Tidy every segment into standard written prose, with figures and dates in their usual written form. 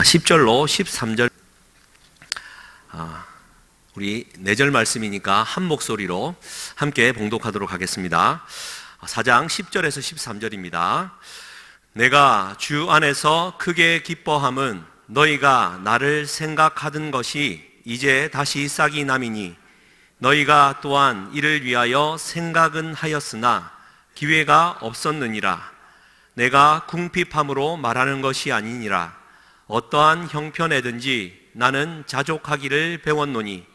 10절로 13절 우리 4절 말씀이니까 한 목소리로 함께 봉독하도록 하겠습니다. 4장 10절에서 13절입니다. 내가 주 안에서 크게 기뻐함은 너희가 나를 생각하던 것이 이제 다시 싹이 남이니 너희가 또한 이를 위하여 생각은 하였으나 기회가 없었느니라. 내가 궁핍함으로 말하는 것이 아니니라. 어떠한 형편에든지 나는 자족하기를 배웠노니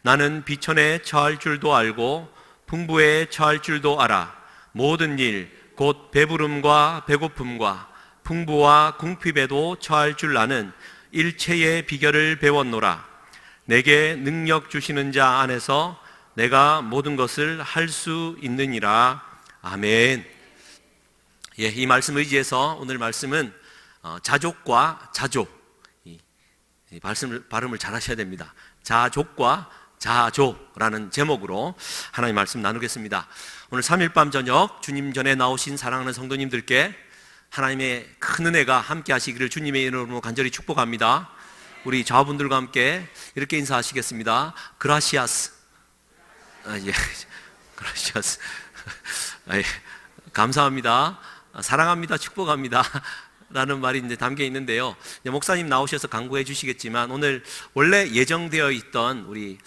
나는 비천에 처할 줄도 알고 풍부에 처할 줄도 알아. 모든 일 곧 배부름과 배고픔과 풍부와 궁핍에도 처할 줄 아는 일체의 비결을 배웠노라. 내게 능력 주시는 자 안에서 내가 모든 것을 할 수 있느니라. 아멘. 이 말씀 의지해서 오늘 말씀은 자족과 자족, 이 발음을 잘 하셔야 됩니다. 자족과 자조라는 제목으로 하나님 말씀 나누겠습니다. 오늘 3일 밤 저녁 주님 전에 나오신 사랑하는 성도님들께 하나님의 큰 은혜가 함께 하시기를 주님의 이름으로 간절히 축복합니다. 우리 자분들과 함께 이렇게 인사하시겠습니다. 그라시아스. 그라시아스. 감사합니다. 사랑합니다. 축복합니다. 라는 말이 이제 담겨 있는데요. 목사님 나오셔서 강구해 주시겠지만 오늘 원래 예정되어 있던 우리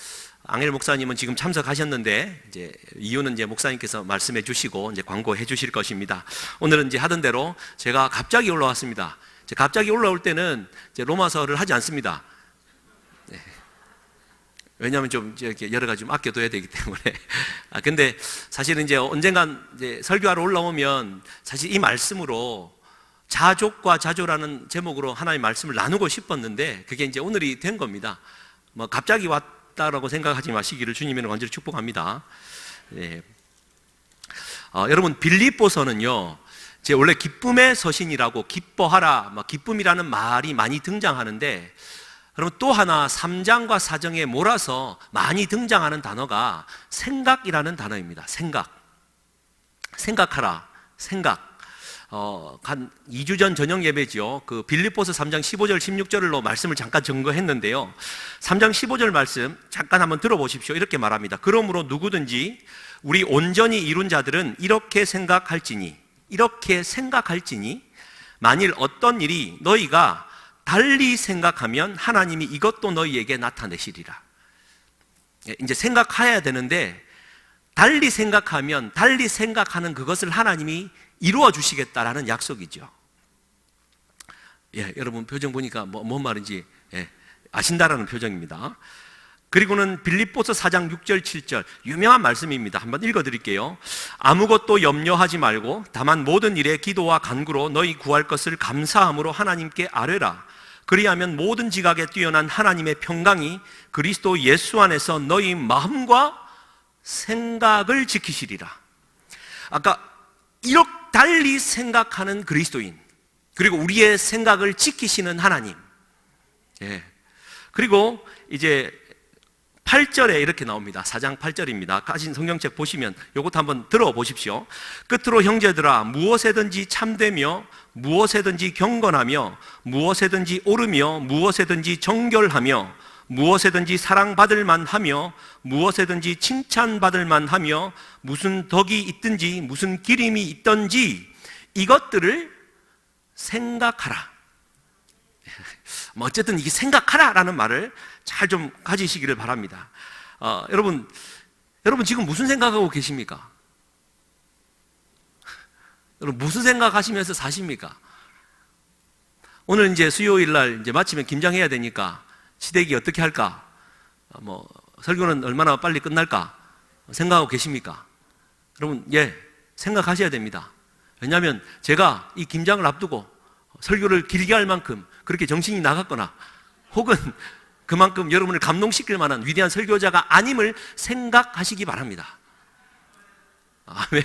앙헬 목사님은 지금 참석하셨는데 이제 이유는 이제 목사님께서 말씀해 주시고 이제 광고해 주실 것입니다. 오늘은 이제 하던 대로 제가 갑자기 올라왔습니다. 갑자기 올라올 때는 이제 로마서를 하지 않습니다. 네. 왜냐하면 좀 이렇게 여러 가지 좀 아껴둬야 되기 때문에. 근데 사실은 이제 언젠간 이제 설교하러 올라오면 사실 이 말씀으로 자족과 자조라는 제목으로 하나님의 말씀을 나누고 싶었는데 그게 이제 오늘이 된 겁니다. 갑자기 왔다라고 생각하지 마시기를 주님의 완전히 축복합니다. 네. 여러분 빌립보서는요, 제 원래 기쁨의 서신이라고 기뻐하라, 기쁨이라는 말이 많이 등장하는데, 그러면 또 하나 3장과 4장에 몰아서 많이 등장하는 단어가 생각이라는 단어입니다. 생각하라, 생각. 한 2주 전 저녁 예배죠. 그 빌립보서 3장 15절 16절로 말씀을 잠깐 증거했는데요. 3장 15절 말씀 잠깐 한번 들어보십시오. 이렇게 말합니다. 그러므로 누구든지 우리 온전히 이룬 자들은 이렇게 생각할지니 만일 어떤 일이 너희가 달리 생각하면 하나님이 이것도 너희에게 나타내시리라. 이제 생각해야 되는데 달리 생각하면 달리 생각하는 그것을 하나님이 이루어 주시겠다라는 약속이죠. 여러분 표정 보니까 뭔 말인지 아신다라는 표정입니다. 그리고는 빌립보서 4장 6절 7절 유명한 말씀입니다. 한번 읽어드릴게요. 아무것도 염려하지 말고 다만 모든 일에 기도와 간구로 너희 구할 것을 감사함으로 하나님께 아뢰라. 그리하면 모든 지각에 뛰어난 하나님의 평강이 그리스도 예수 안에서 너희 마음과 생각을 지키시리라. 아까 이렇게 달리 생각하는 그리스도인, 그리고 우리의 생각을 지키시는 하나님. 그리고 이제 8절에 이렇게 나옵니다. 4장 8절입니다. 가진 성경책 보시면 이것도 한번 들어보십시오. 끝으로 형제들아, 무엇에든지 참되며 무엇에든지 경건하며 무엇에든지 옳으며 무엇에든지 정결하며 무엇에든지 사랑받을 만하며 무엇에든지 칭찬받을 만하며 무슨 덕이 있든지 무슨 기림이 있든지 이것들을 생각하라. 어쨌든 이게 생각하라라는 말을 잘 좀 가지시기를 바랍니다. 여러분 지금 무슨 생각하고 계십니까? 여러분 무슨 생각하시면서 사십니까? 오늘 이제 수요일 날 이제 마치면 김장해야 되니까 시댁이 어떻게 할까? 설교는 얼마나 빨리 끝날까? 생각하고 계십니까? 여러분, 생각하셔야 됩니다. 왜냐하면 제가 이 김장을 앞두고 설교를 길게 할 만큼 그렇게 정신이 나갔거나 혹은 그만큼 여러분을 감동시킬 만한 위대한 설교자가 아님을 생각하시기 바랍니다. 아멘.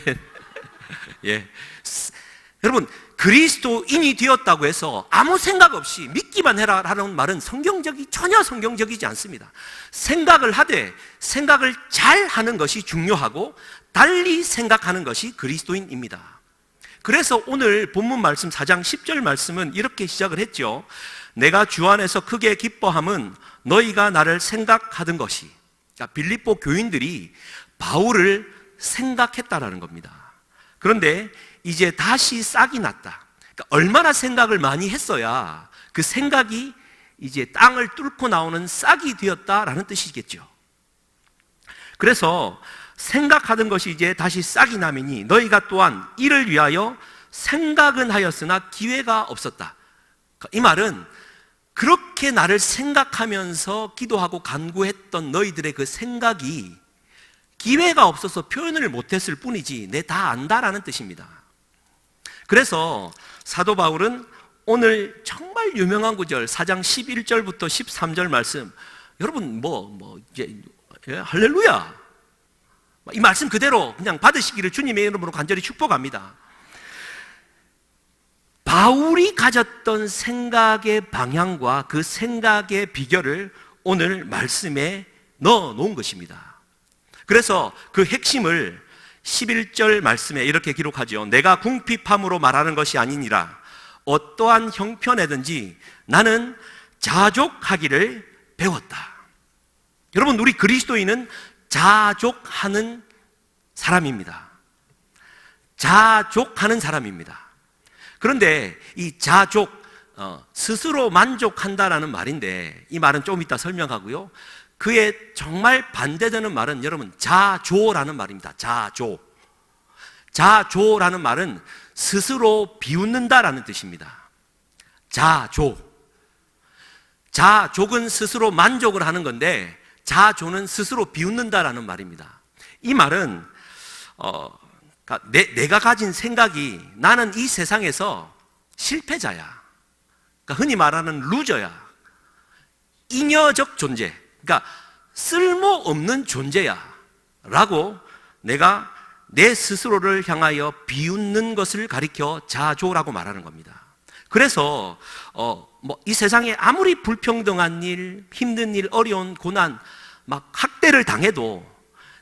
여러분, 그리스도인이 되었다고 해서 아무 생각 없이 믿기만 해라 라는 말은 전혀 성경적이지 않습니다. 생각을 하되 생각을 잘 하는 것이 중요하고 달리 생각하는 것이 그리스도인입니다. 그래서 오늘 본문 말씀 4장 10절 말씀은 이렇게 시작을 했죠. 내가 주 안에서 크게 기뻐함은 너희가 나를 생각하던 것이. 그러니까 빌립보 교인들이 바울을 생각했다라는 겁니다. 그런데 이제 다시 싹이 났다. 그러니까 얼마나 생각을 많이 했어야 그 생각이 이제 땅을 뚫고 나오는 싹이 되었다라는 뜻이겠죠. 그래서 생각하던 것이 이제 다시 싹이 나매니 너희가 또한 이를 위하여 생각은 하였으나 기회가 없었다. 이 말은 그렇게 나를 생각하면서 기도하고 간구했던 너희들의 그 생각이 기회가 없어서 표현을 못했을 뿐이지 내 다 안다라는 뜻입니다. 그래서 사도 바울은 오늘 정말 유명한 구절 4장 11절부터 13절 말씀, 여러분 이제 할렐루야, 이 말씀 그대로 그냥 받으시기를 주님의 이름으로 간절히 축복합니다. 바울이 가졌던 생각의 방향과 그 생각의 비결을 오늘 말씀에 넣어 놓은 것입니다. 그래서 그 핵심을 11절 말씀에 이렇게 기록하죠. 내가 궁핍함으로 말하는 것이 아니니라. 어떠한 형편에든지 나는 자족하기를 배웠다. 여러분, 우리 그리스도인은 자족하는 사람입니다. 자족하는 사람입니다. 그런데 이 자족, 스스로 만족한다라는 말인데, 이 말은 좀 이따 설명하고요. 그에 정말 반대되는 말은 여러분 자조라는 말입니다. 자조. 자조라는 말은 스스로 비웃는다라는 뜻입니다. 자조. 자족은 스스로 만족을 하는 건데 자조는 스스로 비웃는다라는 말입니다. 이 말은 내가 가진 생각이 나는 이 세상에서 실패자야. 그러니까 흔히 말하는 루저야. 잉여적 존재. 그러니까 쓸모없는 존재야 라고 내가 내 스스로를 향하여 비웃는 것을 가리켜 자조라고 말하는 겁니다. 그래서 이 세상에 아무리 불평등한 일, 힘든 일, 어려운 고난, 막 학대를 당해도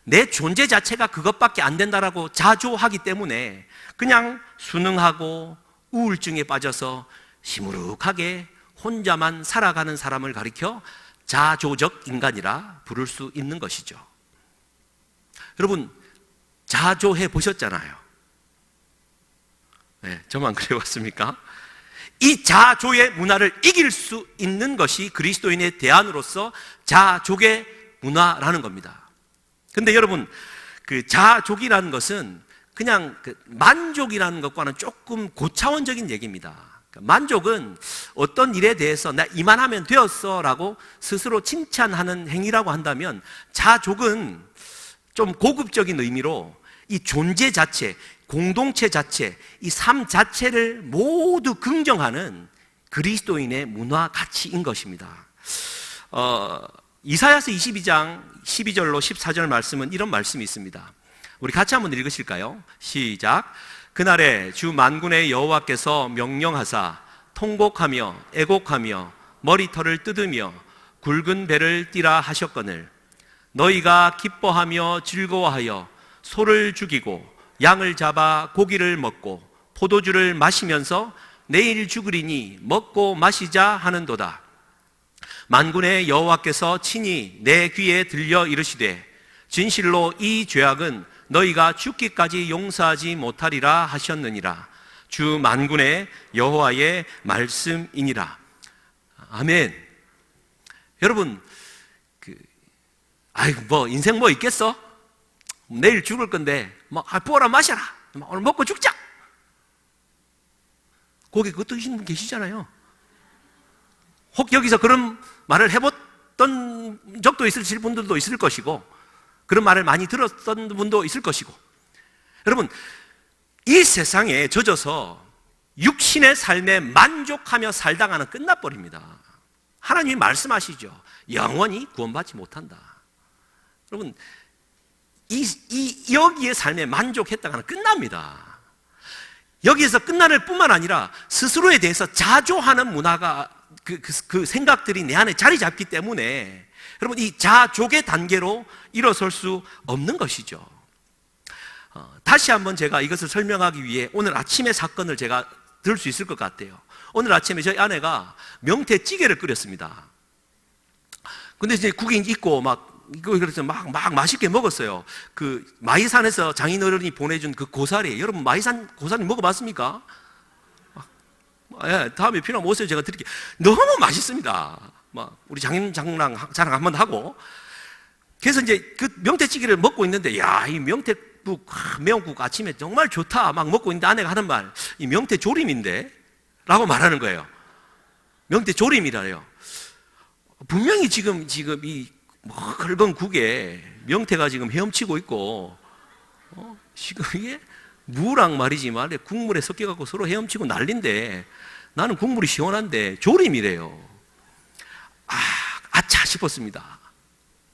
내 존재 자체가 그것밖에 안 된다라고 자조하기 때문에 그냥 순응하고 우울증에 빠져서 시무룩하게 혼자만 살아가는 사람을 가리켜 자조적 인간이라 부를 수 있는 것이죠. 여러분, 자조해 보셨잖아요. 네, 저만 그래왔습니까? 이 자조의 문화를 이길 수 있는 것이 그리스도인의 대안으로서 자족의 문화라는 겁니다. 근데 여러분, 그 자족이라는 것은 그냥 그 만족이라는 것과는 조금 고차원적인 얘기입니다. 만족은 어떤 일에 대해서 나 이만하면 되었어 라고 스스로 칭찬하는 행위라고 한다면, 자족은 좀 고급적인 의미로 이 존재 자체, 공동체 자체, 이 삶 자체를 모두 긍정하는 그리스도인의 문화 가치인 것입니다. 이사야서 22장 12절로 14절 말씀은 이런 말씀이 있습니다. 우리 같이 한번 읽으실까요? 시작. 그날에 주 만군의 여호와께서 명령하사 통곡하며 애곡하며 머리털을 뜯으며 굵은 배를 띠라 하셨거늘 너희가 기뻐하며 즐거워하여 소를 죽이고 양을 잡아 고기를 먹고 포도주를 마시면서 내일 죽으리니 먹고 마시자 하는도다. 만군의 여호와께서 친히 내 귀에 들려 이르시되 진실로 이 죄악은 너희가 죽기까지 용서하지 못하리라 하셨느니라. 주 만군의 여호와의 말씀이니라. 아멘. 여러분, 인생 뭐 있겠어? 내일 죽을 건데 부어라 마셔라, 오늘 먹고 죽자. 거기 그것도 하시는 분 계시잖아요. 혹 여기서 그런 말을 해봤던 적도 있으실 분들도 있을 것이고, 그런 말을 많이 들었던 분도 있을 것이고, 여러분, 이 세상에 젖어서 육신의 삶에 만족하며 살다가는 끝나버립니다. 하나님이 말씀하시죠. 영원히 구원받지 못한다. 여러분, 여기의 삶에 만족했다가는 끝납니다. 여기에서 끝날 뿐만 아니라 스스로에 대해서 자조하는 문화가 그 생각들이 내 안에 자리 잡기 때문에 여러분, 이 자족의 단계로 일어설 수 없는 것이죠. 다시 한번 제가 이것을 설명하기 위해 오늘 아침의 사건을 제가 들 수 있을 것 같아요. 오늘 아침에 저희 아내가 명태찌개를 끓였습니다. 근데 이제 국이 있고 그래서 막 맛있게 먹었어요. 그 마이산에서 장인어른이 보내준 그 고사리, 여러분 마이산 고사리 먹어봤습니까? 예, 다음에 필요하면 오세요. 제가 드릴게요. 너무 맛있습니다. 우리 장인 자랑 한번 하고. 그래서 이제 그 명태찌개를 먹고 있는데, 야, 이 명태국, 매운국 아침에 정말 좋다. 막 먹고 있는데 아내가 하는 말, 이 명태조림인데? 라고 말하는 거예요. 명태조림이라요. 분명히 지금 이 굵은 국에 명태가 지금 헤엄치고 있고, 지금 이게 무랑 말이지만 국물에 섞여갖고 서로 헤엄치고 난린데, 나는 국물이 시원한데 조림이래요. 아차 싶었습니다.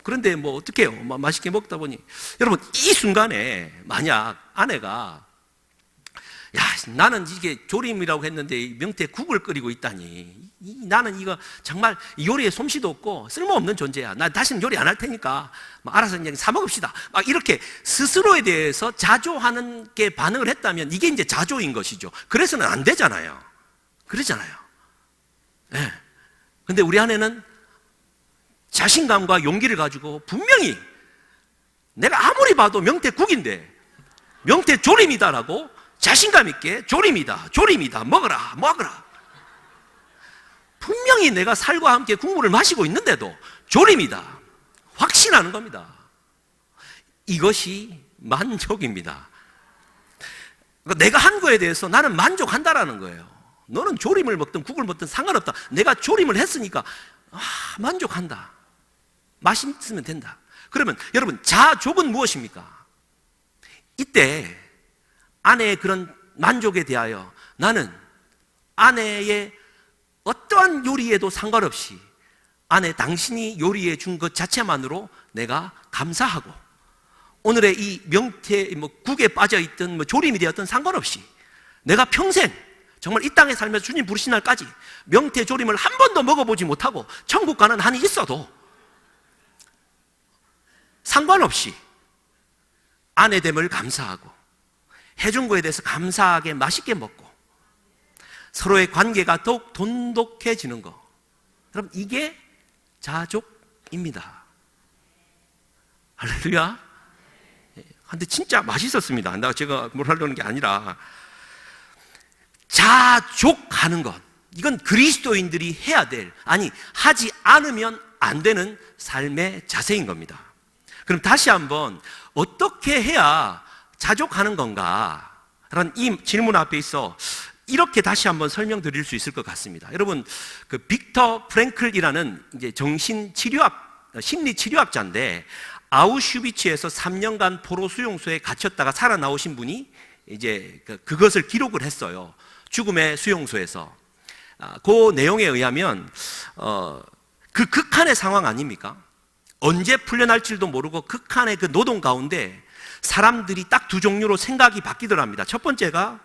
그런데 어떡해요. 맛있게 먹다 보니. 여러분, 이 순간에 만약 아내가, 야, 나는 이게 조림이라고 했는데 명태국을 끓이고 있다니. 나는 이거 정말 요리에 솜씨도 없고 쓸모없는 존재야. 나 다시는 요리 안 할 테니까 알아서 그냥 사 먹읍시다. 이렇게 스스로에 대해서 자조하는 게 반응을 했다면 이게 이제 자조인 것이죠. 그래서는 안 되잖아요. 그러잖아요. 네. 근데 우리 아내는 자신감과 용기를 가지고 분명히 내가 아무리 봐도 명태국인데 명태조림이다라고 자신감 있게 조림이다 먹어라 분명히 내가 살과 함께 국물을 마시고 있는데도 조림이다 확신하는 겁니다. 이것이 만족입니다. 그러니까 내가 한 거에 대해서 나는 만족한다라는 거예요. 너는 조림을 먹든 국을 먹든 상관없다. 내가 조림을 했으니까 만족한다. 맛있으면 된다. 그러면 여러분, 자족은 무엇입니까? 이때 아내의 그런 만족에 대하여 나는 아내의 어떠한 요리에도 상관없이 아내 당신이 요리해 준 것 자체만으로 내가 감사하고, 오늘의 이 명태 국에 빠져있던 조림이 되었던 상관없이 내가 평생 정말 이 땅에 살면서 주님 부르신 날까지 명태 조림을 한 번도 먹어보지 못하고 천국 가는 한이 있어도 상관없이 아내됨을 감사하고 해준 거에 대해서 감사하게 맛있게 먹고 서로의 관계가 더욱 돈독해지는 거, 여러분, 이게 자족입니다. 할렐루야. 근데 진짜 맛있었습니다. 제가 뭘 하려는 게 아니라 자족하는 것, 이건 그리스도인들이 해야 될, 하지 않으면 안 되는 삶의 자세인 겁니다. 그럼 다시 한번 어떻게 해야 자족하는 건가? 라는 이 질문 앞에 있어 이렇게 다시 한번 설명드릴 수 있을 것 같습니다. 여러분, 그 빅터 프랭클이라는 이제 심리 치료학자인데 아우슈비츠에서 3년간 포로 수용소에 갇혔다가 살아나오신 분이 이제 그것을 기록을 했어요. 죽음의 수용소에서. 그 내용에 의하면 그 극한의 상황 아닙니까? 언제 풀려날지도 모르고 극한의 그 노동 가운데 사람들이 딱 두 종류로 생각이 바뀌더랍니다. 첫 번째가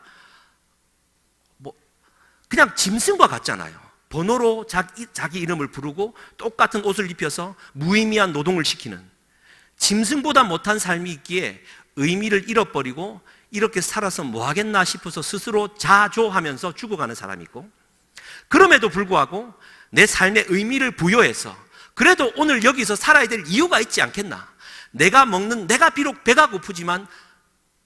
그냥 짐승과 같잖아요. 번호로 자기 이름을 부르고 똑같은 옷을 입혀서 무의미한 노동을 시키는, 짐승보다 못한 삶이 있기에 의미를 잃어버리고 이렇게 살아서 뭐 하겠나 싶어서 스스로 자조하면서 죽어가는 사람이 있고, 그럼에도 불구하고 내 삶의 의미를 부여해서 그래도 오늘 여기서 살아야 될 이유가 있지 않겠나, 내가 비록 배가 고프지만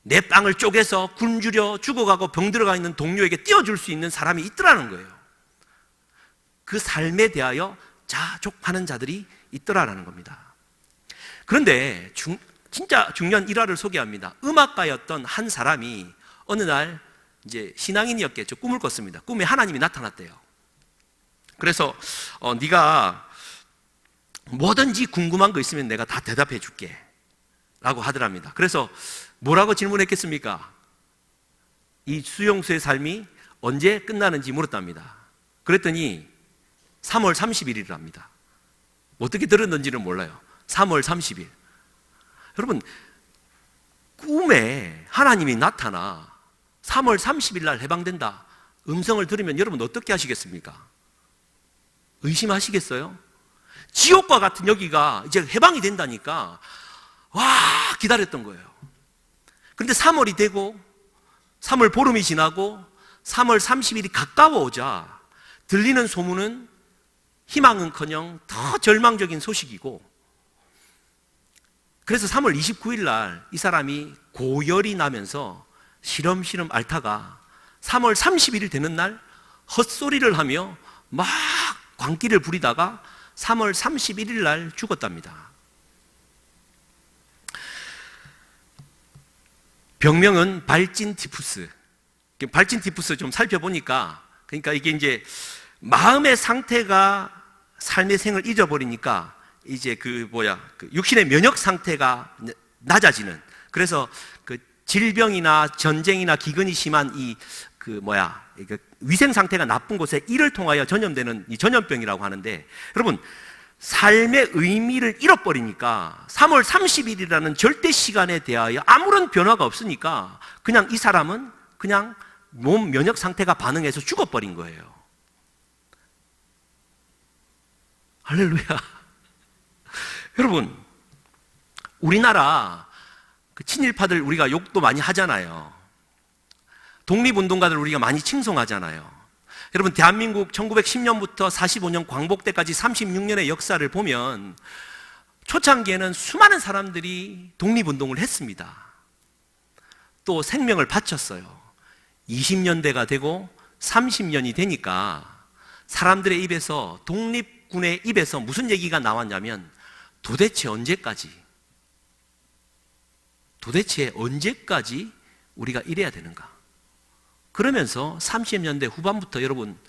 내 빵을 쪼개서 굶주려 죽어가고 병들어가 있는 동료에게 띄워줄 수 있는 사람이 있더라는 거예요. 그 삶에 대하여 자족하는 자들이 있더라라는 겁니다. 그런데 진짜 중요한 일화를 소개합니다. 음악가였던 한 사람이 어느 날 이제 신앙인이었겠죠. 꿈을 꿨습니다. 꿈에 하나님이 나타났대요. 그래서 네가 뭐든지 궁금한 거 있으면 내가 다 대답해 줄게 라고 하더랍니다. 그래서 뭐라고 질문했겠습니까? 이 수용소의 삶이 언제 끝나는지 물었답니다. 그랬더니 3월 30일이랍니다. 어떻게 들었는지는 몰라요. 3월 30일. 여러분, 꿈에 하나님이 나타나 3월 30일 날 해방된다 음성을 들으면 여러분 어떻게 하시겠습니까? 의심하시겠어요? 지옥과 같은 여기가 이제 해방이 된다니까 와 기다렸던 거예요. 그런데 3월이 되고 3월 보름이 지나고 3월 30일이 가까워오자 들리는 소문은 희망은커녕 더 절망적인 소식이고, 그래서 3월 29일 날 이 사람이 고열이 나면서 시름시름 앓다가 3월 31일 되는 날 헛소리를 하며 막 광기를 부리다가 3월 31일 날 죽었답니다. 병명은 발진 티푸스. 발진 티푸스 좀 살펴보니까, 그러니까 이게 이제 마음의 상태가 삶의 생을 잊어버리니까 이제 그 육신의 면역 상태가 낮아지는, 그래서 그 질병이나 전쟁이나 기근이 심한 위생 상태가 나쁜 곳에 이를 통하여 전염되는 이 전염병이라고 하는데, 여러분 삶의 의미를 잃어버리니까 3월 30일이라는 절대 시간에 대하여 아무런 변화가 없으니까 그냥 이 사람은 그냥 몸 면역 상태가 반응해서 죽어버린 거예요. 할렐루야. 여러분, 우리나라 그 친일파들 우리가 욕도 많이 하잖아요. 독립운동가들 우리가 많이 칭송하잖아요. 여러분, 대한민국 1910년부터 45년 광복 때까지 36년의 역사를 보면 초창기에는 수많은 사람들이 독립운동을 했습니다. 또 생명을 바쳤어요. 20년대가 되고 30년이 되니까 사람들의 입에서, 독립군의 입에서 무슨 얘기가 나왔냐면 도대체 언제까지 우리가 이래야 되는가? 그러면서 30년대 후반부터 여러분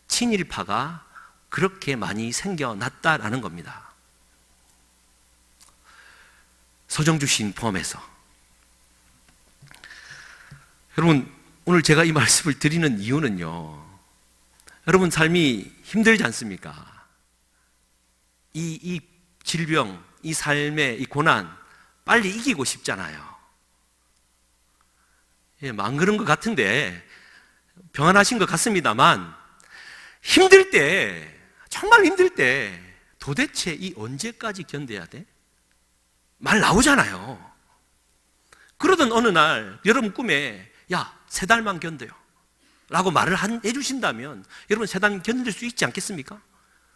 친일파가 그렇게 많이 생겨났다라는 겁니다. 서정주 시인 포함해서. 여러분, 오늘 제가 이 말씀을 드리는 이유는요, 여러분 삶이 힘들지 않습니까? 이 질병, 이 삶의 이 고난 빨리 이기고 싶잖아요. 안 그런 것 같은데, 평안하신 것 같습니다만, 힘들 때, 정말 힘들 때 도대체 이 언제까지 견뎌야 돼? 말 나오잖아요. 그러던 어느 날 여러분 꿈에 야, 3달만 견뎌요 라고 말을 해주신다면 여러분 3달 견딜 수 있지 않겠습니까?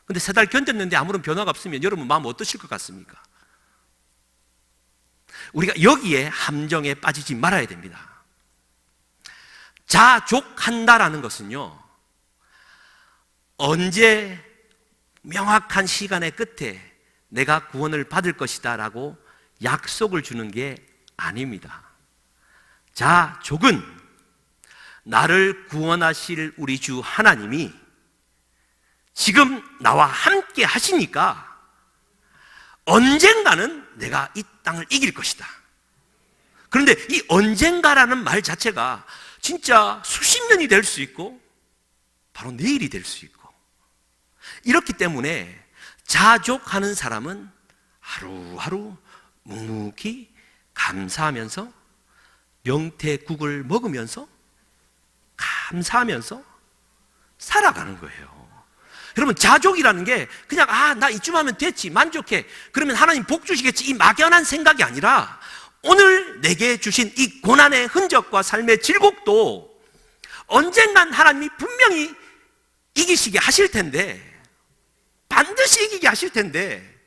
근데 3달 견뎠는데 아무런 변화가 없으면 여러분 마음 어떠실 것 같습니까? 우리가 여기에 함정에 빠지지 말아야 됩니다. 자족한다라는 것은요, 언제 명확한 시간의 끝에 내가 구원을 받을 것이다 라고 약속을 주는 게 아닙니다. 자족은 나를 구원하실 우리 주 하나님이 지금 나와 함께 하시니까 언젠가는 내가 이 땅을 이길 것이다. 그런데 이 언젠가라는 말 자체가 진짜 수십 년이 될 수 있고 바로 내일이 될 수 있고, 이렇기 때문에 자족하는 사람은 하루하루 묵묵히 감사하면서 명태국을 먹으면서 감사하면서 살아가는 거예요. 여러분, 자족이라는 게 그냥 나 이쯤 하면 됐지, 만족해, 그러면 하나님 복 주시겠지, 이 막연한 생각이 아니라 오늘 내게 주신 이 고난의 흔적과 삶의 질곡도 언젠간 하나님이 분명히 이기시게 하실 텐데, 반드시 이기게 하실 텐데,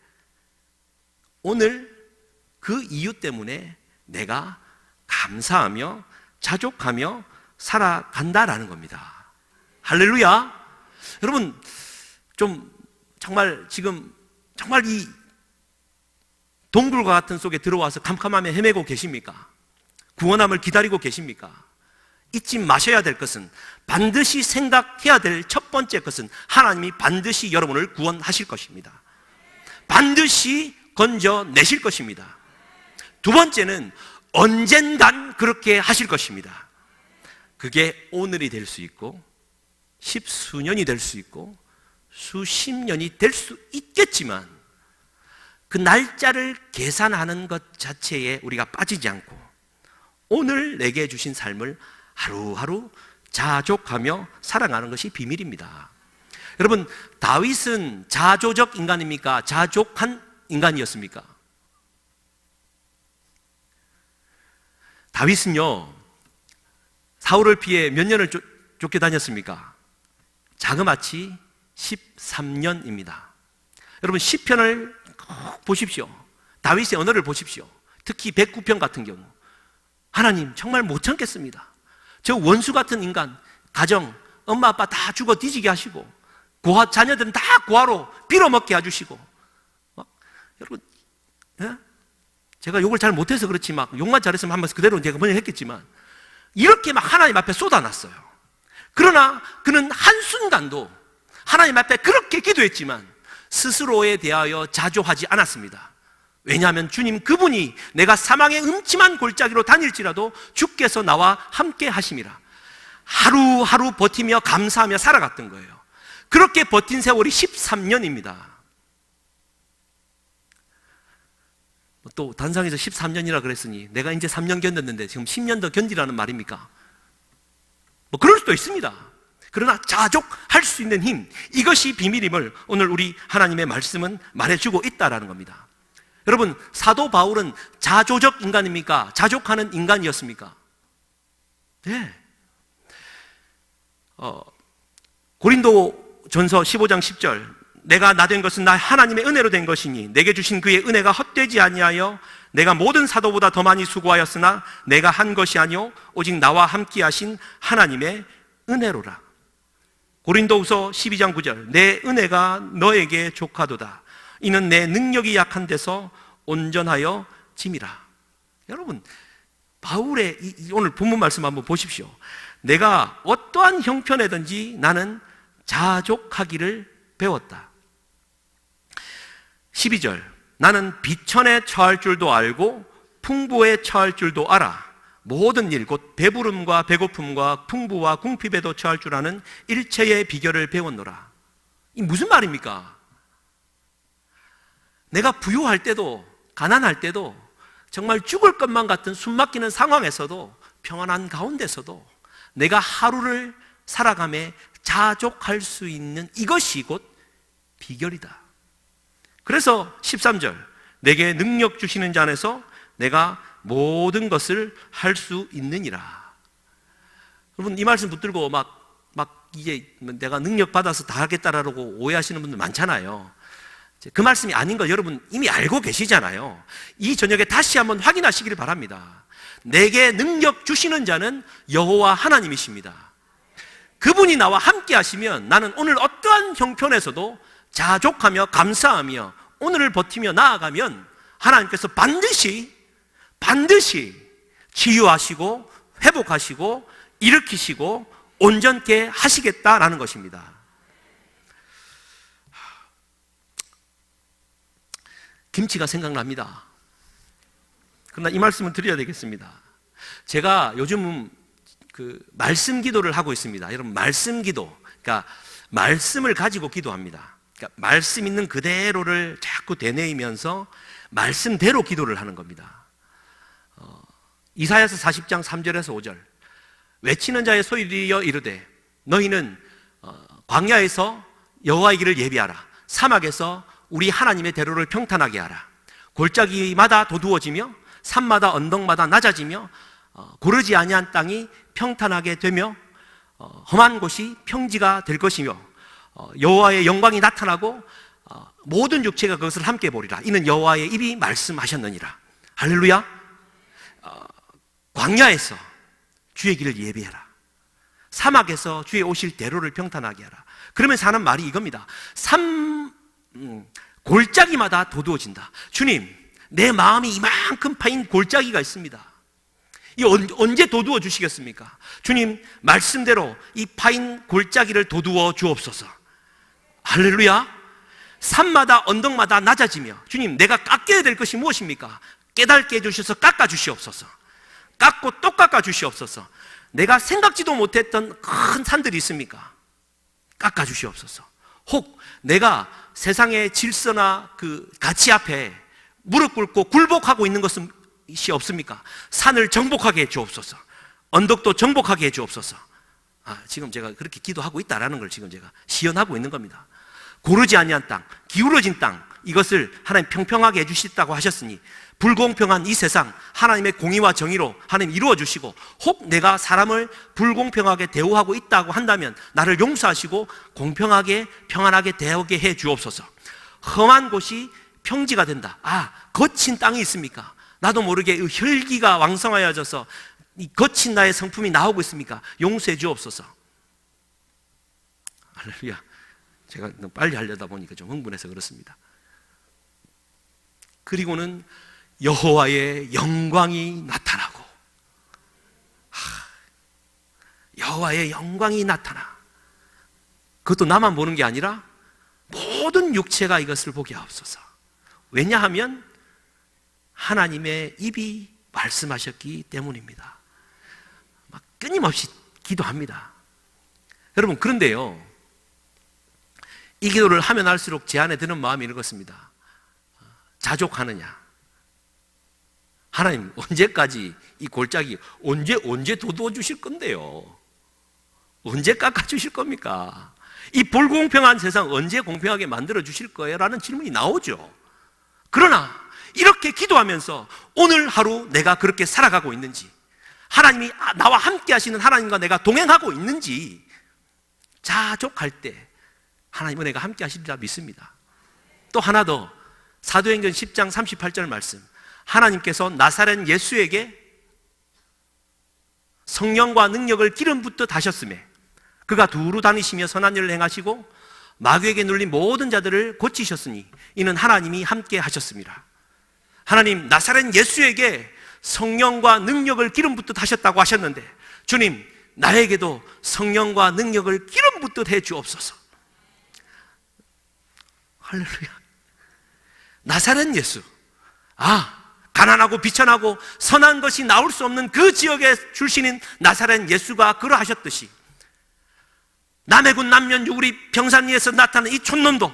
오늘 그 이유 때문에 내가 감사하며 자족하며 살아간다라는 겁니다. 할렐루야. 여러분, 좀 정말 지금 정말 이 동굴과 같은 속에 들어와서 캄캄함에 헤매고 계십니까? 구원함을 기다리고 계십니까? 잊지 마셔야 될 것은, 반드시 생각해야 될 첫 번째 것은 하나님이 반드시 여러분을 구원하실 것입니다. 반드시 건져내실 것입니다. 두 번째는 언젠간 그렇게 하실 것입니다. 그게 오늘이 될 수 있고 십수년이 될 수 있고 수십 년이 될 수 있겠지만, 그 날짜를 계산하는 것 자체에 우리가 빠지지 않고 오늘 내게 주신 삶을 하루하루 자족하며 살아가는 것이 비밀입니다. 여러분, 다윗은 자조적 인간입니까? 자족한 인간이었습니까? 다윗은요, 사울을 피해 몇 년을 쫓겨다녔습니까? 자그마치 13년입니다. 여러분 시편을 꼭 보십시오. 다윗의 언어를 보십시오. 특히 109편 같은 경우 하나님 정말 못 참겠습니다. 저 원수 같은 인간, 가정, 엄마 아빠 다 죽어 뒤지게 하시고 자녀들은 다 고아로 빌어먹게 해주시고 여러분 제가 욕을 잘 못해서 그렇지 막 욕만 잘했으면 한번 그대로 제가 번역 했겠지만 이렇게 막 하나님 앞에 쏟아놨어요. 그러나 그는 한순간도 하나님 앞에 그렇게 기도했지만 스스로에 대하여 자조하지 않았습니다. 왜냐하면 주님 그분이 내가 사망의 음침한 골짜기로 다닐지라도 주께서 나와 함께 하심이라. 하루하루 버티며 감사하며 살아갔던 거예요. 그렇게 버틴 세월이 13년입니다. 또 단상에서 13년이라 그랬으니 내가 이제 3년 견뎠는데 지금 10년 더 견디라는 말입니까? 그럴 수도 있습니다. 그러나 자족할 수 있는 힘, 이것이 비밀임을 오늘 우리 하나님의 말씀은 말해주고 있다라는 겁니다. 여러분 사도 바울은 자조적 인간입니까? 자족하는 인간이었습니까? 네. 고린도전서 15장 10절 내가 나 된 것은 나 하나님의 은혜로 된 것이니 내게 주신 그의 은혜가 헛되지 아니하여 내가 모든 사도보다 더 많이 수고하였으나 내가 한 것이 아니요 오직 나와 함께 하신 하나님의 은혜로라. 고린도후서 12장 9절 내 은혜가 너에게 족하도다. 이는 내 능력이 약한 데서 온전하여 짐이라. 여러분 바울의 오늘 본문 말씀 한번 보십시오. 내가 어떠한 형편에든지 나는 자족하기를 배웠다. 12절 나는 비천에 처할 줄도 알고 풍부에 처할 줄도 알아. 모든 일 곧 배부름과 배고픔과 풍부와 궁핍에도 처할 줄 아는 일체의 비결을 배웠노라. 이 무슨 말입니까? 내가 부유할 때도 가난할 때도 정말 죽을 것만 같은 숨막히는 상황에서도 평안한 가운데서도 내가 하루를 살아감에 자족할 수 있는 이것이 곧 비결이다. 그래서 13절 내게 능력 주시는 자 안에서 내가 모든 것을 할 수 있느니라. 여러분 이 말씀 붙들고 막 이게 내가 능력 받아서 다 하겠다라고 오해하시는 분들 많잖아요. 그 말씀이 아닌 거 여러분 이미 알고 계시잖아요. 이 저녁에 다시 한번 확인하시기를 바랍니다. 내게 능력 주시는 자는 여호와 하나님이십니다. 그분이 나와 함께 하시면 나는 오늘 어떠한 형편에서도 자족하며 감사하며 오늘을 버티며 나아가면 하나님께서 반드시 치유하시고 회복하시고 일으키시고 온전케 하시겠다라는 것입니다. 김치가 생각납니다. 그러나 이 말씀을 드려야 되겠습니다. 제가 요즘 말씀 기도를 하고 있습니다. 여러분 말씀 기도, 그러니까 말씀을 가지고 기도합니다. 그러니까 말씀 있는 그대로를 자꾸 되뇌이면서 말씀대로 기도를 하는 겁니다. 이사야서 40장 3절에서 5절 외치는 자의 소리여 이르되 너희는 광야에서 여호와의 길을 예비하라. 사막에서 우리 하나님의 대로를 평탄하게 하라. 골짜기마다 도두어지며 산마다 언덕마다 낮아지며 고르지 아니한 땅이 평탄하게 되며 험한 곳이 평지가 될 것이며 여호와의 영광이 나타나고 모든 육체가 그것을 함께 보리라. 이는 여호와의 입이 말씀하셨느니라. 할렐루야. 광야에서 주의 길을 예비해라. 사막에서 주의 오실 대로를 평탄하게 하라. 그러면서 하는 말이 이겁니다. 골짜기마다 도두어진다. 주님, 내 마음이 이만큼 파인 골짜기가 있습니다. 이 언제 도두어 주시겠습니까? 주님, 말씀대로 이 파인 골짜기를 도두어 주옵소서. 할렐루야. 산마다 언덕마다 낮아지며 주님, 내가 깎여야 될 것이 무엇입니까? 깨닫게 해주셔서 깎아 주시옵소서. 깎고 또 깎아 주시옵소서. 내가 생각지도 못했던 큰 산들이 있습니까? 깎아 주시옵소서. 혹 내가 세상의 질서나 그 가치 앞에 무릎 꿇고 굴복하고 있는 것이 없습니까? 산을 정복하게 해 주옵소서. 언덕도 정복하게 해 주옵소서. 지금 제가 그렇게 기도하고 있다라는 걸 지금 제가 시연하고 있는 겁니다. 고르지 아니한 땅, 기울어진 땅, 이것을 하나님 평평하게 해주시다고 하셨으니 불공평한 이 세상 하나님의 공의와 정의로 하나님 이루어 주시고, 혹 내가 사람을 불공평하게 대우하고 있다고 한다면 나를 용서하시고 공평하게 평안하게 대하게 해 주옵소서. 험한 곳이 평지가 된다. 거친 땅이 있습니까? 나도 모르게 혈기가 왕성하여져서 이 거친 나의 성품이 나오고 있습니까? 용서해 주옵소서. 할렐루야. 제가 너무 빨리 하려다 보니까 좀 흥분해서 그렇습니다. 그리고는 여호와의 영광이 나타나고, 여호와의 영광이 나타나. 그것도 나만 보는 게 아니라 모든 육체가 이것을 보게 하옵소서. 왜냐하면 하나님의 입이 말씀하셨기 때문입니다. 막 끊임없이 기도합니다. 여러분, 그런데요, 이 기도를 하면 할수록 제 안에 드는 마음이 이렇습니다. 자족하느냐? 하나님, 언제까지 이 골짜기 언제 도두어 주실 건데요? 언제 깎아 주실 겁니까? 이 불공평한 세상 언제 공평하게 만들어 주실 거예요? 라는 질문이 나오죠. 그러나 이렇게 기도하면서 오늘 하루 내가 그렇게 살아가고 있는지, 하나님이 나와 함께 하시는 하나님과 내가 동행하고 있는지 자족할 때 하나님 은혜가 함께 하시리라 믿습니다. 또 하나 더, 사도행전 10장 38절 말씀, 하나님께서 나사렛 예수에게 성령과 능력을 기름 붓듯 하셨으며 그가 두루 다니시며 선한 일을 행하시고 마귀에게 눌린 모든 자들을 고치셨으니 이는 하나님이 함께 하셨습니다. 하나님, 나사렛 예수에게 성령과 능력을 기름 붓듯 하셨다고 하셨는데, 주님, 나에게도 성령과 능력을 기름 붓듯 해 주옵소서. 할렐루야. 나사렛 예수, 가난하고 비천하고 선한 것이 나올 수 없는 그 지역의 출신인 나사렛 예수가 그러하셨듯이 남해군 남면 유구리 병산리에서 나타난 이 촌놈도,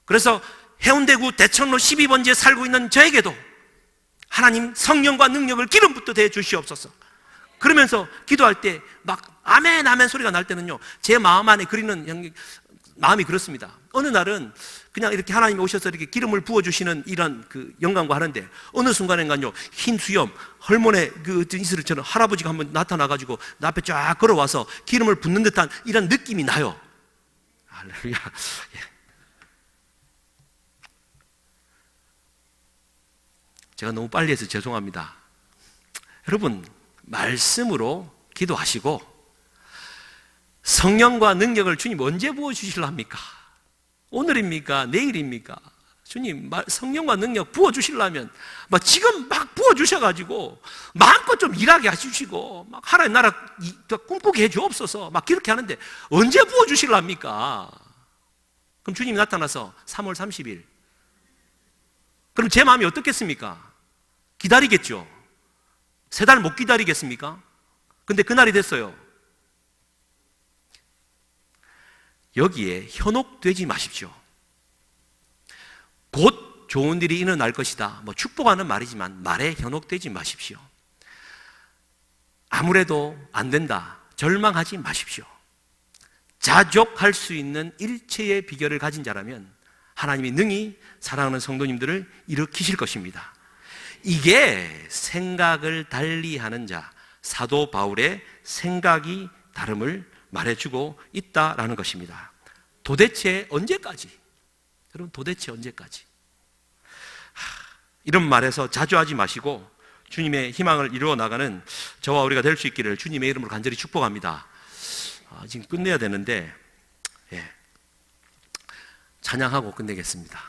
그래서 해운대구 대천로 12번지에 살고 있는 저에게도 하나님 성령과 능력을 기름 붓듯 해 주시옵소서. 그러면서 기도할 때 막 아멘 아멘 소리가 날 때는요, 제 마음 안에 그리는 마음이 그렇습니다. 어느 날은 그냥 이렇게 하나님이 오셔서 이렇게 기름을 부어주시는 이런 그 영광과 하는데, 어느 순간엔간요, 흰 수염, 헐몬의 그 이슬처럼 할아버지가 한번 나타나가지고 나 앞에 쫙 걸어와서 기름을 붓는 듯한 이런 느낌이 나요. 할렐루야. 제가 너무 빨리 해서 죄송합니다. 여러분, 말씀으로 기도하시고 성령과 능력을 주님 언제 부어주실랍니까? 오늘입니까? 내일입니까? 주님, 성령과 능력 부어주시려면 지금 막 부어주셔가지고 마음껏 좀 일하게 해주시고 막 하나님 나라 꿈꾸게 해주옵소서 막 그렇게 하는데 언제 부어주실랍니까? 그럼 주님이 나타나서 3월 30일, 그럼 제 마음이 어떻겠습니까? 기다리겠죠. 3달 못 기다리겠습니까? 근데 그날이 됐어요. 여기에 현혹되지 마십시오. 곧 좋은 일이 일어날 것이다, 축복하는 말이지만 말에 현혹되지 마십시오. 아무래도 안 된다, 절망하지 마십시오. 자족할 수 있는 일체의 비결을 가진 자라면 하나님이 능히 사랑하는 성도님들을 일으키실 것입니다. 이게 생각을 달리하는 자, 사도 바울의 생각이 다름을 말해주고 있다라는 것입니다. 도대체 언제까지? 여러분, 도대체 언제까지? 이런 말에서 자주하지 마시고 주님의 희망을 이루어 나가는 저와 우리가 될 수 있기를 주님의 이름으로 간절히 축복합니다. 지금 끝내야 되는데 찬양하고 끝내겠습니다.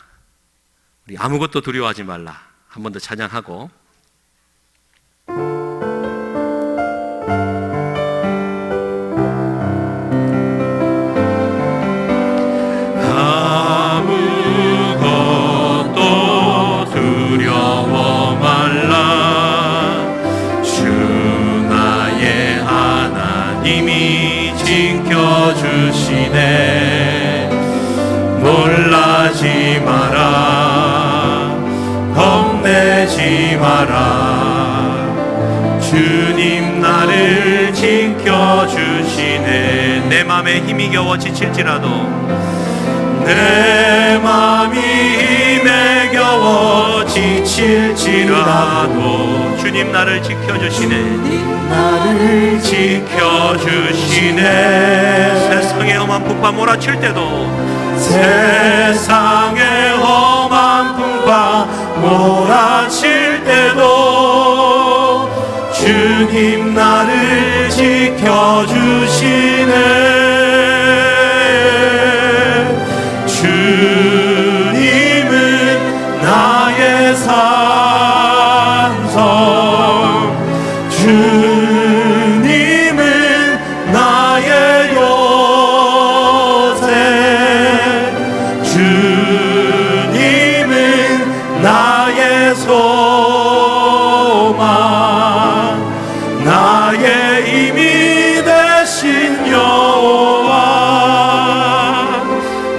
우리 아무것도 두려워하지 말라 한 번 더 찬양하고, 아무것도 두려워 말라. 주 나의 하나님이 지켜주시네. 놀라지 마라, 겁내지 마라. 주님 나를 지켜주시네. 내 맘에 힘이 겨워 지칠지라도, 내 맘이 오실지라도 주님 나를 지켜주시네. 나를 지켜주시네. 세상의 험한 풍파 몰아칠 때도 세상의 험한 풍파 몰아칠 때도 주님 나를 지켜주시네. 주님은 나의 산성, 주님은 나의 요새, 주님은 나의 소망, 나의 힘이 되신 여호와.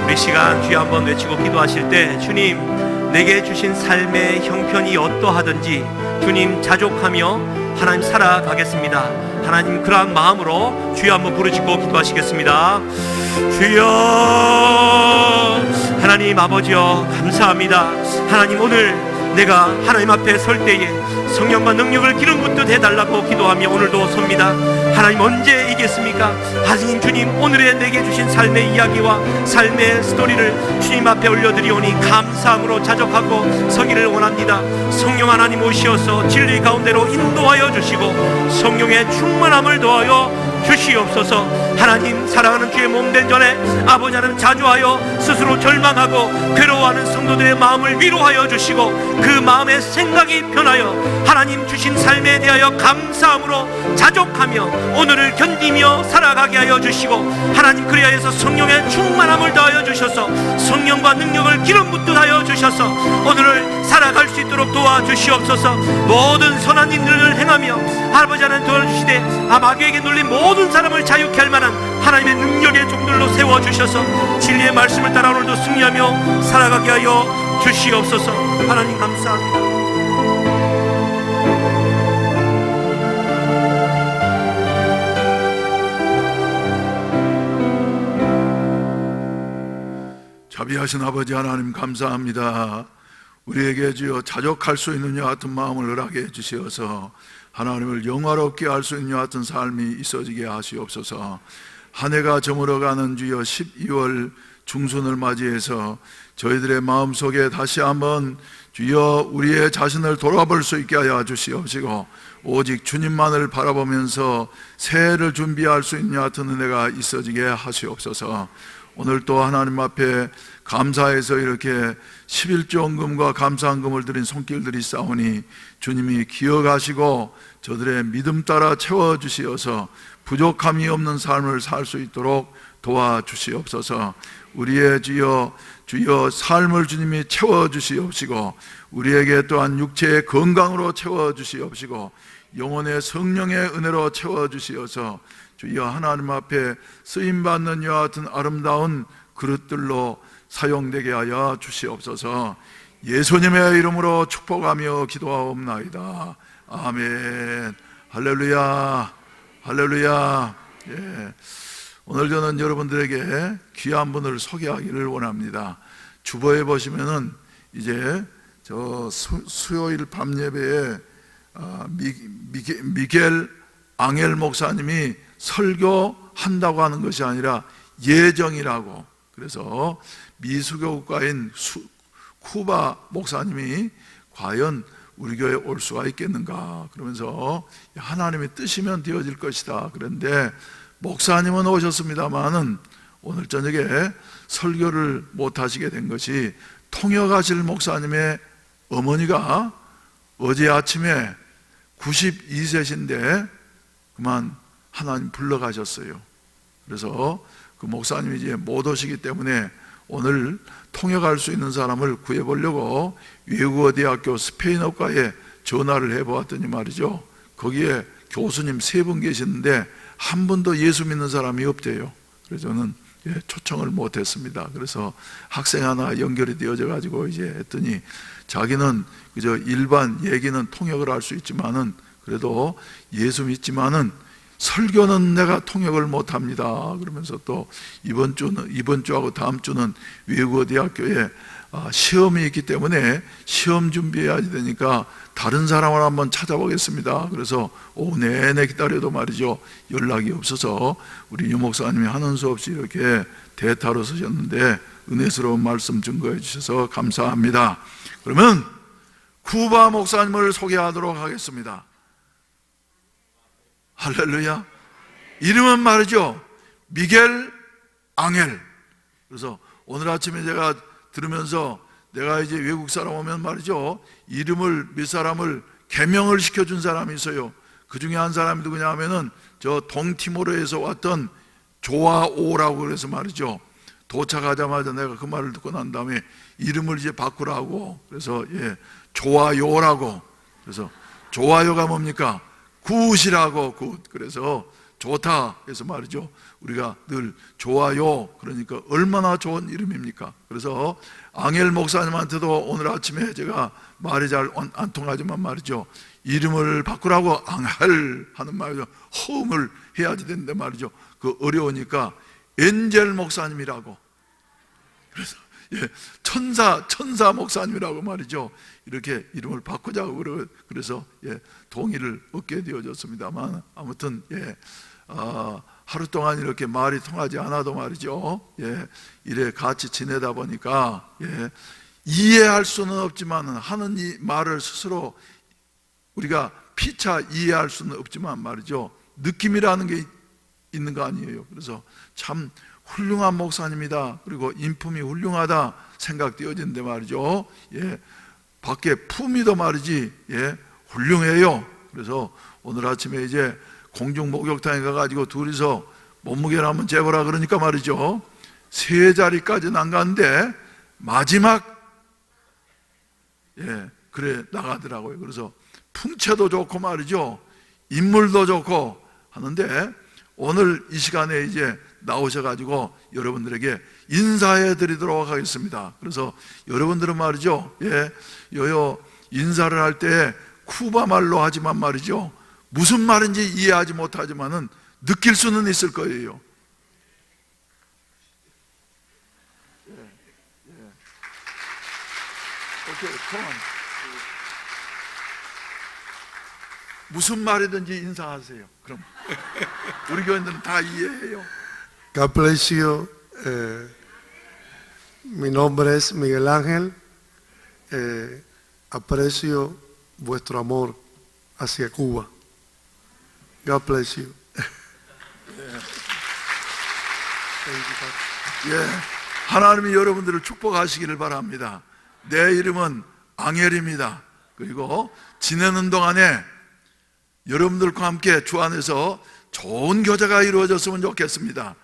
우리 시간 주여 한번 외치고 기도하실 때 주님 내게 주신 삶의 형편이 어떠하든지 주님 자족하며 하나님 살아가겠습니다. 하나님 그러한 마음으로 주여 한번 부르짖고 기도하시겠습니다. 주여 하나님 아버지여 감사합니다. 하나님 오늘 내가 하나님 앞에 설 때에 성령과 능력을 기름 붓듯 해달라고 기도하며 오늘도 섭니다. 하나님 언제 이겠습니까? 하나님 주님 오늘의 내게 주신 삶의 이야기와 삶의 스토리를 주님 앞에 올려드리오니 감사함으로 자족하고 서기를 원합니다. 성령 하나님 오시어서 진리 가운데로 인도하여 주시고 성령의 충만함을 더하여 주시옵소서. 하나님 사랑하는 주의 몸된 전에 아버지 하나님 자주하여 스스로 절망하고 괴로워하는 성도들의 마음을 위로하여 주시고 그 마음의 생각이 변하여 하나님 주신 삶에 대하여 감사함으로 자족하며 오늘을 견디며 살아가게 하여 주시고 하나님 그리하여서 성령의 충만함을 더하여 주셔서 성령과 능력을 기름 붓듯 하여 주셔서 오늘을 살아갈 수 있도록 도와주시옵소서. 모든 선한 일들을 행하며 아버지 하나님 도와주시되 마귀에게 눌린 모든 사람을 자유케 할 만한 하나님의 능력의 종들로 세워주셔서 진리의 말씀을 따라 오늘도 승리하며 살아가게 하여 주시옵소서. 하나님 감사합니다. 자비하신 아버지 하나님 감사합니다. 우리에게 주여 자족할 수 있는 이와 같은 마음을 허락해 주시어서 하나님을 영화롭게 할 수 있는 이와 같은 삶이 있어지게 하시옵소서. 한 해가 저물어가는 주여 12월 중순을 맞이해서 저희들의 마음속에 다시 한번 주여 우리의 자신을 돌아볼 수 있게 하여 주시옵시고 오직 주님만을 바라보면서 새해를 준비할 수 있는 이와 같은 은혜가 있어지게 하시옵소서. 오늘 또 하나님 앞에 감사해서 이렇게 11조원금과 감사한금을 드린 손길들이 있사오니 주님이 기억하시고 저들의 믿음 따라 채워주시어서 부족함이 없는 삶을 살 수 있도록 도와주시옵소서. 우리의 주여 삶을 주님이 채워주시옵시고 우리에게 또한 육체의 건강으로 채워주시옵시고 영혼의 성령의 은혜로 채워주시어서 주여 하나님 앞에 쓰임받는 이와 같은 아름다운 그릇들로 사용되게 하여 주시옵소서. 예수님의 이름으로 축복하며 기도하옵나이다. 아멘. 할렐루야. 할렐루야. 예. 오늘 저는 여러분들에게 귀한 분을 소개하기를 원합니다. 주보에 보시면은 이제 저 수요일 밤 예배에 미겔 앙헬 목사님이 설교한다고 하는 것이 아니라 예정이라고, 그래서 미수교 국가인 쿠바 목사님이 과연 우리 교회에 올 수가 있겠는가 그러면서 하나님의 뜻이면 되어질 것이다. 그런데 목사님은 오셨습니다마는 오늘 저녁에 설교를 못 하시게 된 것이 통역하실 목사님의 어머니가 어제 아침에 92세신데 그만 하나님 불러가셨어요. 그래서 그 목사님이 이제 못 오시기 때문에 오늘 통역할 수 있는 사람을 구해보려고 외국어 대학교 스페인어과에 전화를 해보았더니 말이죠, 거기에 교수님 3분 계시는데 한 분도 예수 믿는 사람이 없대요. 그래서 저는 초청을 못했습니다. 그래서 학생 하나 연결이 되어져 가지고 이제 했더니 자기는 그저 일반 얘기는 통역을 할 수 있지만은 그래도 예수 믿지만은 설교는 내가 통역을 못합니다. 그러면서 또 이번 주하고 다음 주는 외국어 대학교에 시험이 있기 때문에 시험 준비해야 되니까 다른 사람을 한번 찾아보겠습니다. 그래서 오후 내내 기다려도 말이죠, 연락이 없어서 우리 유 목사님이 하는 수 없이 이렇게 대타로 서셨는데 은혜스러운 말씀 증거해 주셔서 감사합니다. 그러면 쿠바 목사님을 소개하도록 하겠습니다. 할렐루야. 이름은 말이죠, 미겔 앙헬. 그래서 오늘 아침에 제가 들으면서 내가 이제 외국 사람 오면 말이죠, 이름을 몇 사람을 개명을 시켜준 사람이 있어요. 그 중에 한 사람이 누구냐 하면은 저 동티모르에서 왔던 조아오라고 그래서 말이죠, 도착하자마자 내가 그 말을 듣고 난 다음에 이름을 이제 바꾸라고, 그래서 조아요라고. 그래서 조아요가 뭡니까? 굿이라고. 굿. 그래서 좋다 해서 말이죠, 우리가 늘 좋아요, 그러니까 얼마나 좋은 이름입니까? 그래서 앙헬 목사님한테도 오늘 아침에 제가 말이 잘 안 통하지만 말이죠, 이름을 바꾸라고 앙헬 하는 말이죠, 호응을 해야지 되는데 말이죠, 그 어려우니까 엔젤 목사님이라고, 그래서 천사 목사님이라고 말이죠, 이렇게 이름을 바꾸자고 그래서 동의를 얻게 되어졌습니다만, 아무튼 하루 동안 이렇게 말이 통하지 않아도 말이죠, 이래 같이 지내다 보니까 이해할 수는 없지만 하는 이 말을 스스로 우리가 피차 이해할 수는 없지만 말이죠, 느낌이라는 게 있는 거 아니에요. 그래서 참 훌륭한 목사님이다, 그리고 인품이 훌륭하다 생각되어지는데 말이죠, 밖에 품위도 말이지 훌륭해요. 그래서 오늘 아침에 이제 공중 목욕탕에 가가지고 둘이서 몸무게를 한번 재보라 그러니까 말이죠, 3자리까지는 안 가는데 마지막 그래 나가더라고요. 그래서 풍채도 좋고 말이죠, 인물도 좋고 하는데 오늘 이 시간에 이제 나오셔가지고 여러분들에게 인사해 드리도록 하겠습니다. 그래서 여러분들은 말이죠, 인사를 할 때 쿠바 말로 하지만 말이죠, 무슨 말인지 이해하지 못하지만은 느낄 수는 있을 거예요. 무슨 말이든지 인사하세요. 그럼 우리 교인들은 다 이해해요. God bless you. Mi nombre es Miguel Ángel. Aprecio vuestro amor hacia Cuba. God bless you. 하나님이 여러분들을 축복하시기를 바랍니다. 내 이름은 앙헬입니다. 그리고 지내는 동안에 여러분들과 함께 주 안에서 좋은 교제가 이루어졌으면 좋겠습니다.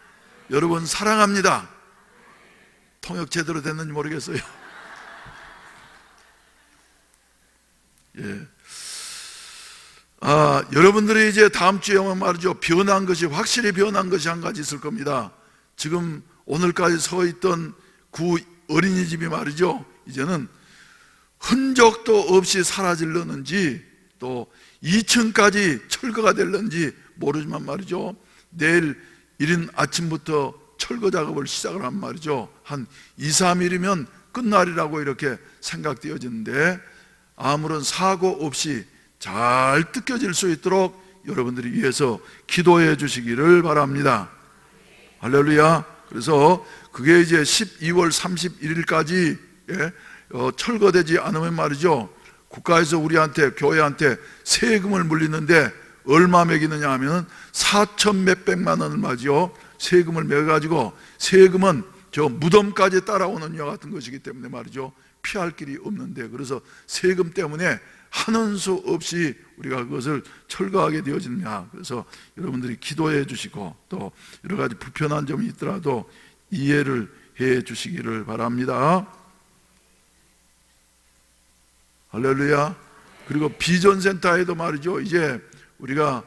여러분 사랑합니다. 통역 제대로 됐는지 모르겠어요. 여러분들이 이제 다음 주에 오면 말이죠, 변한 것이, 확실히 변한 것이 한 가지 있을 겁니다. 지금 오늘까지 서 있던 구 어린이집이 말이죠, 이제는 흔적도 없이 사라질려는지 또 2층까지 철거가 될는지 모르지만 말이죠, 내일 이른 아침부터 철거 작업을 시작을 한 말이죠, 한 2, 3일이면 끝날이라고 이렇게 생각되어지는데 아무런 사고 없이 잘 뜯겨질 수 있도록 여러분들이 위해서 기도해 주시기를 바랍니다. 할렐루야. 그래서 그게 이제 12월 31일까지 철거되지 않으면 말이죠, 국가에서 우리한테, 교회한테 세금을 물리는데 얼마 매기느냐 하면 4천 몇백만 원을 말이죠, 세금을 매가지고, 세금은 저 무덤까지 따라오는 여 같은 것이기 때문에 말이죠, 피할 길이 없는데, 그래서 세금 때문에 하는 수 없이 우리가 그것을 철거하게 되어집니다. 그래서 여러분들이 기도해 주시고 또 여러 가지 불편한 점이 있더라도 이해를 해 주시기를 바랍니다. 할렐루야. 그리고 비전센터에도 말이죠, 이제 우리가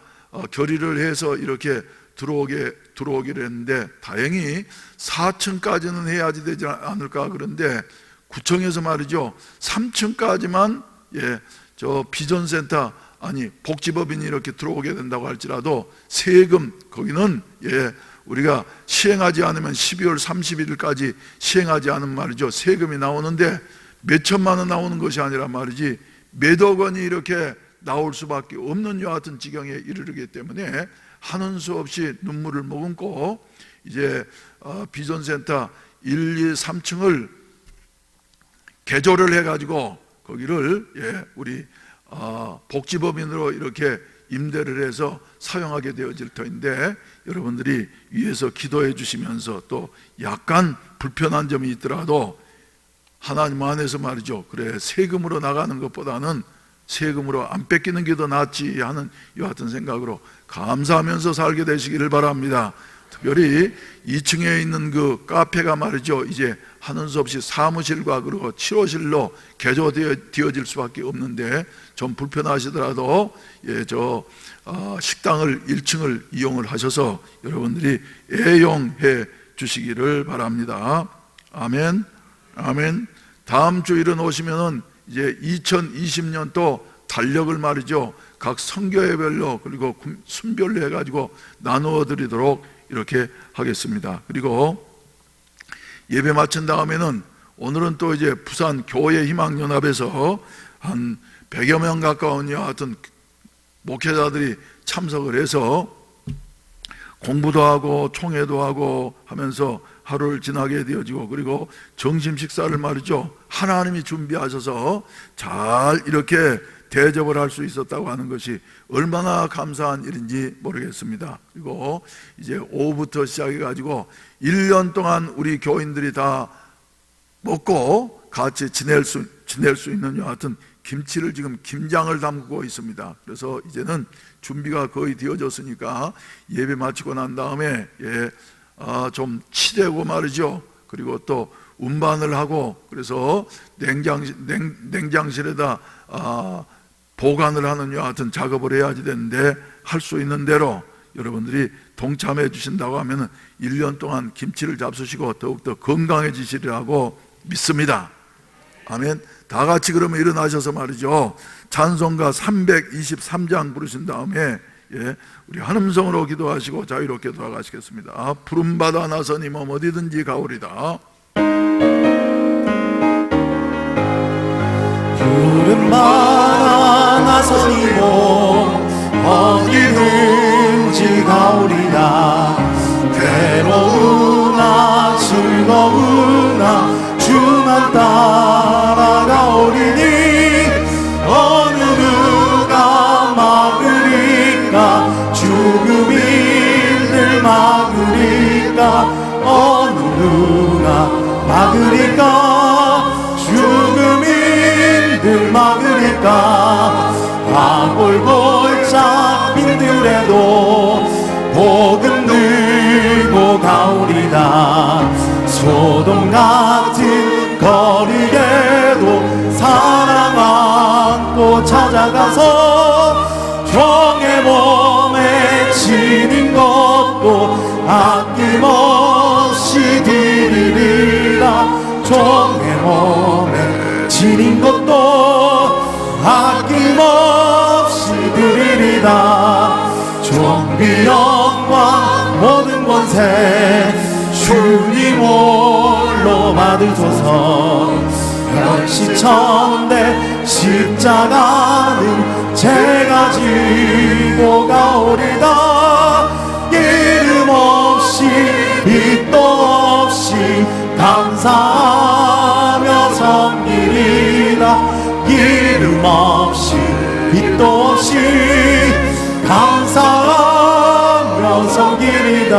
결의를 해서 이렇게 들어오기로 했는데 다행히 4층까지는 해야지 되지 않을까. 그런데 구청에서 말이죠, 3층까지만 저 비전센터 아니 복지법인이 이렇게 들어오게 된다고 할지라도 세금 거기는 우리가 시행하지 않으면 12월 31일까지 시행하지 않은 말이죠. 세금이 나오는데 몇 천만 원 나오는 것이 아니라 말이지 몇억 원이 이렇게 나올 수밖에 없는 여하튼 지경에 이르르기 때문에 하는 수 없이 눈물을 머금고 이제 비전센터 1, 2, 3층을 개조를 해가지고 거기를 우리 복지법인으로 이렇게 임대를 해서 사용하게 되어질 터인데 여러분들이 위에서 기도해 주시면서 또 약간 불편한 점이 있더라도 하나님 안에서 말이죠. 그래 세금으로 나가는 것보다는 세금으로 안 뺏기는 게 더 낫지 하는 여하튼 생각으로 감사하면서 살게 되시기를 바랍니다. 특별히 2층에 있는 그 카페가 말이죠. 이제 하는 수 없이 사무실과 그리고 치료실로 개조되어질 수밖에 없는데 좀 불편하시더라도 식당을 1층을 이용을 하셔서 여러분들이 애용해 주시기를 바랍니다. 아멘. 아멘. 다음 주 일어나시면은 이제 2020년도 달력을 말이죠. 각 선교회별로 그리고 순별로 해가지고 나누어 드리도록 이렇게 하겠습니다. 그리고 예배 마친 다음에는 오늘은 또 이제 부산 교회 희망연합에서 한 100여 명 가까운 여하튼 목회자들이 참석을 해서 공부도 하고 총회도 하고 하면서 하루를 지나게 되어지고 그리고 점심 식사를 말이죠. 하나님이 준비하셔서 잘 이렇게 대접을 할 수 있었다고 하는 것이 얼마나 감사한 일인지 모르겠습니다. 그리고 이제 오후부터 시작해 가지고 1년 동안 우리 교인들이 다 먹고 같이 지낼 수 있는 여하튼 김치를 지금 김장을 담그고 있습니다. 그래서 이제는 준비가 거의 되어졌으니까 예배 마치고 난 다음에 좀 치대고 말이죠. 그리고 또 운반을 하고 그래서 냉장실에다 보관을 하는 여하튼 작업을 해야지 되는데 할 수 있는 대로 여러분들이 동참해 주신다고 하면 1년 동안 김치를 잡수시고 더욱더 건강해지시리라고 믿습니다. 아멘. 다 같이 그러면 일어나셔서 말이죠. 찬송가 323장 부르신 다음에 우리 한음성으로 기도하시고 자유롭게 돌아가시겠습니다. 푸른 바다 나서니 몸 어디든지 가오리다. 푸른 바다 나서니 몸 어디든지 가오리다. 괴로우나 즐거우나 주만 따라가오리니 어느 누가 막으리까 죽음이 늘 막으리까 어느 누가 막으리까 죽음이 늘 막으리까 아골골짝 힘들에도 복음 들고 가오리다. 소돔 같은 거리에도 사랑 안고 찾아가서 종의 몸에 지닌 것도 아낌없이 드리리라. 종의 몸에 지닌 것도 아낌없이 드리리라. 종비 영광 모든 권세 주님 홀로 받으소서. 현시천대 십자가는 제가 지고 가오리다. 이름 없이 빛도 없이 감사하며 섬기리라. 이름 없이 빛도 없이 감사하며 섬기리다.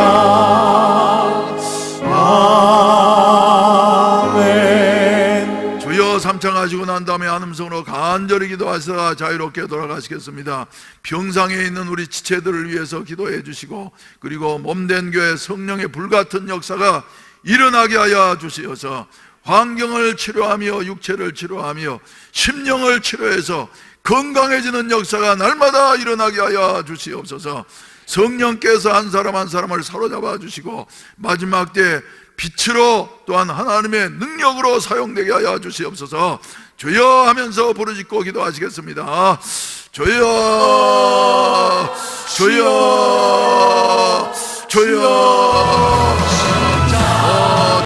아멘. 주여 삼창하시고 난 다음에 한음성으로 간절히 기도하시다가 자유롭게 돌아가시겠습니다. 병상에 있는 우리 지체들을 위해서 기도해 주시고 그리고 몸된 교회 성령의 불같은 역사가 일어나게 하여 주시어서 환경을 치료하며 육체를 치료하며 심령을 치료해서 건강해지는 역사가 날마다 일어나게 하여 주시옵소서. 성령께서 한 사람 한 사람을 사로잡아 주시고 마지막 때 빛으로 또한 하나님의 능력으로 사용되게 하여 주시옵소서. 주여 하면서 부르짖고 기도하시겠습니다. 주여 주여 주여